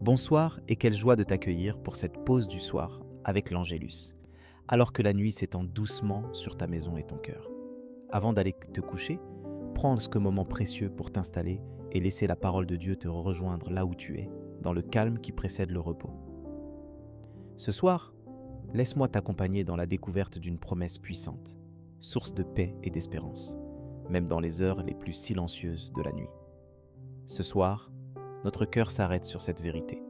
Bonsoir et quelle joie de t'accueillir pour cette pause du soir avec l'Angélus, alors que la nuit s'étend doucement sur ta maison et ton cœur. Avant d'aller te coucher, prends ce moment précieux pour t'installer et laisser la parole de Dieu te rejoindre là où tu es, dans le calme qui précède le repos. Ce soir, laisse-moi t'accompagner dans la découverte d'une promesse puissante, source de paix et d'espérance, même dans les heures les plus silencieuses de la nuit. Ce soir, notre cœur s'arrête sur cette vérité.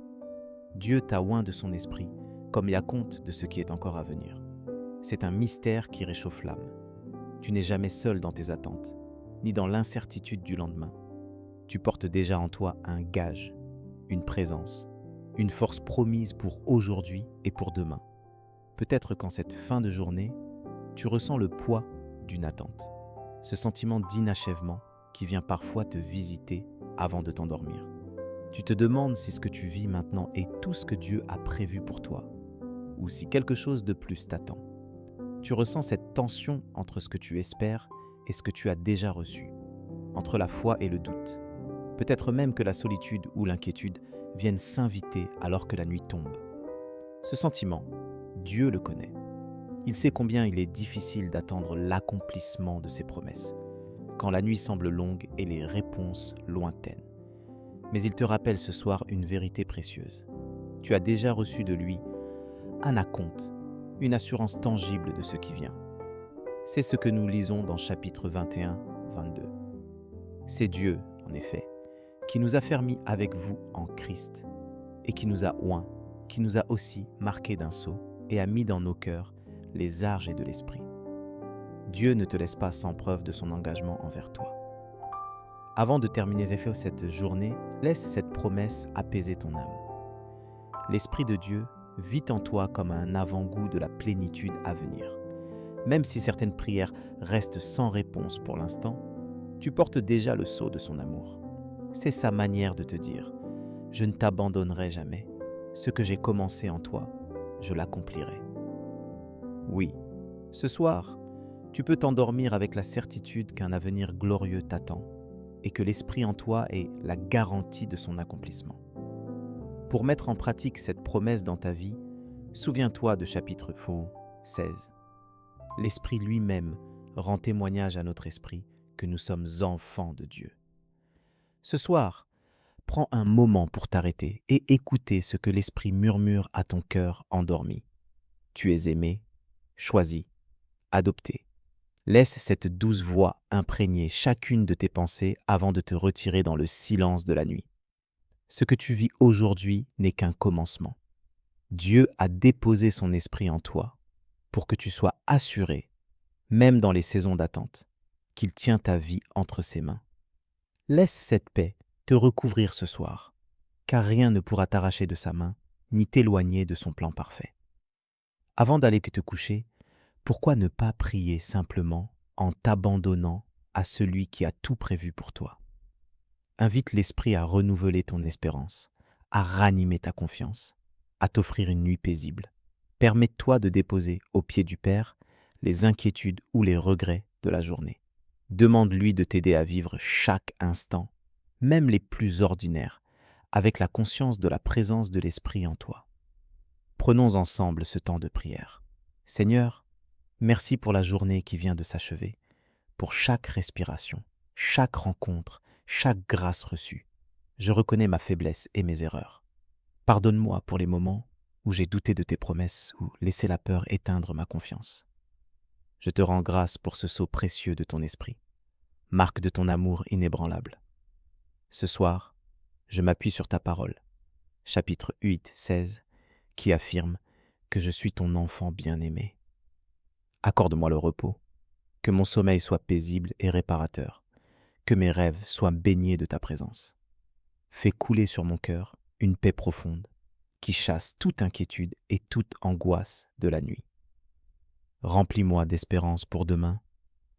Dieu t'a oint de son esprit, comme il a compte de ce qui est encore à venir. C'est un mystère qui réchauffe l'âme. Tu n'es jamais seul dans tes attentes, ni dans l'incertitude du lendemain. Tu portes déjà en toi un gage, une présence, une force promise pour aujourd'hui et pour demain. Peut-être qu'en cette fin de journée, tu ressens le poids d'une attente, ce sentiment d'inachèvement qui vient parfois te visiter avant de t'endormir. Tu te demandes si ce que tu vis maintenant est tout ce que Dieu a prévu pour toi, ou si quelque chose de plus t'attend. Tu ressens cette tension entre ce que tu espères et ce que tu as déjà reçu, entre la foi et le doute. Peut-être même que la solitude ou l'inquiétude viennent s'inviter alors que la nuit tombe. Ce sentiment, Dieu le connaît. Il sait combien il est difficile d'attendre l'accomplissement de ses promesses, quand la nuit semble longue et les réponses lointaines. Mais il te rappelle ce soir une vérité précieuse. Tu as déjà reçu de lui un acompte, une assurance tangible de ce qui vient. C'est ce que nous lisons dans chapitre 21-22. C'est Dieu, en effet, qui nous a fermis avec vous en Christ et qui nous a oints, qui nous a aussi marqués d'un sceau et a mis dans nos cœurs les arges de l'esprit. Dieu ne te laisse pas sans preuve de son engagement envers toi. Avant de terminer cette journée, laisse cette promesse apaiser ton âme. L'Esprit de Dieu vit en toi comme un avant-goût de la plénitude à venir. Même si certaines prières restent sans réponse pour l'instant, tu portes déjà le sceau de son amour. C'est sa manière de te dire « Je ne t'abandonnerai jamais. Ce que j'ai commencé en toi, je l'accomplirai. » Oui, ce soir, tu peux t'endormir avec la certitude qu'un avenir glorieux t'attend et que l'Esprit en toi est la garantie de son accomplissement. Pour mettre en pratique cette promesse dans ta vie, souviens-toi de chapitre 16. L'Esprit lui-même rend témoignage à notre esprit que nous sommes enfants de Dieu. Ce soir, prends un moment pour t'arrêter et écouter ce que l'Esprit murmure à ton cœur endormi. Tu es aimé, choisi, adopté. Laisse cette douce voix imprégner chacune de tes pensées avant de te retirer dans le silence de la nuit. Ce que tu vis aujourd'hui n'est qu'un commencement. Dieu a déposé son esprit en toi pour que tu sois assuré, même dans les saisons d'attente, qu'il tient ta vie entre ses mains. Laisse cette paix te recouvrir ce soir, car rien ne pourra t'arracher de sa main ni t'éloigner de son plan parfait. Avant d'aller te coucher, pourquoi ne pas prier simplement en t'abandonnant à celui qui a tout prévu pour toi? Invite l'Esprit à renouveler ton espérance, à ranimer ta confiance, à t'offrir une nuit paisible. Permets-toi de déposer au pied du Père les inquiétudes ou les regrets de la journée. Demande-lui de t'aider à vivre chaque instant, même les plus ordinaires, avec la conscience de la présence de l'Esprit en toi. Prenons ensemble ce temps de prière. Seigneur, merci pour la journée qui vient de s'achever, pour chaque respiration, chaque rencontre, chaque grâce reçue. Je reconnais ma faiblesse et mes erreurs. Pardonne-moi pour les moments où j'ai douté de tes promesses ou laissé la peur éteindre ma confiance. Je te rends grâce pour ce sceau précieux de ton esprit, marque de ton amour inébranlable. Ce soir, je m'appuie sur ta parole, chapitre 8-16, qui affirme que je suis ton enfant bien-aimé. Accorde-moi le repos, que mon sommeil soit paisible et réparateur, que mes rêves soient baignés de ta présence. Fais couler sur mon cœur une paix profonde qui chasse toute inquiétude et toute angoisse de la nuit. Remplis-moi d'espérance pour demain,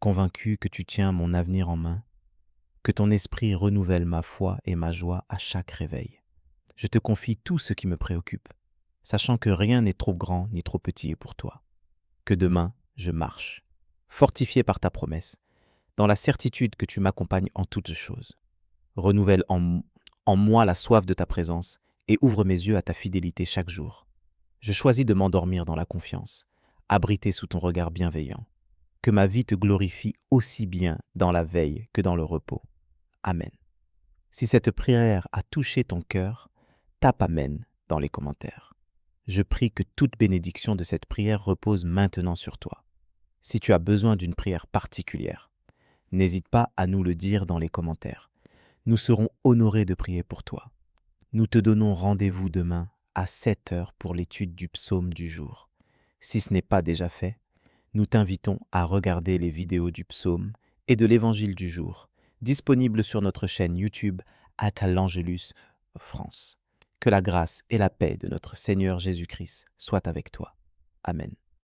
convaincu que tu tiens mon avenir en main, que ton esprit renouvelle ma foi et ma joie à chaque réveil. Je te confie tout ce qui me préoccupe, sachant que rien n'est trop grand ni trop petit pour toi. Que demain, je marche, fortifié par ta promesse, dans la certitude que tu m'accompagnes en toutes choses. Renouvelle en moi la soif de ta présence et ouvre mes yeux à ta fidélité chaque jour. Je choisis de m'endormir dans la confiance, abrité sous ton regard bienveillant. Que ma vie te glorifie aussi bien dans la veille que dans le repos. Amen. Si cette prière a touché ton cœur, tape Amen dans les commentaires. Je prie que toute bénédiction de cette prière repose maintenant sur toi. Si tu as besoin d'une prière particulière, n'hésite pas à nous le dire dans les commentaires. Nous serons honorés de prier pour toi. Nous te donnons rendez-vous demain à 7 heures pour l'étude du psaume du jour. Si ce n'est pas déjà fait, nous t'invitons à regarder les vidéos du psaume et de l'évangile du jour, disponibles sur notre chaîne YouTube @l'Angelus France. Que la grâce et la paix de notre Seigneur Jésus-Christ soient avec toi. Amen.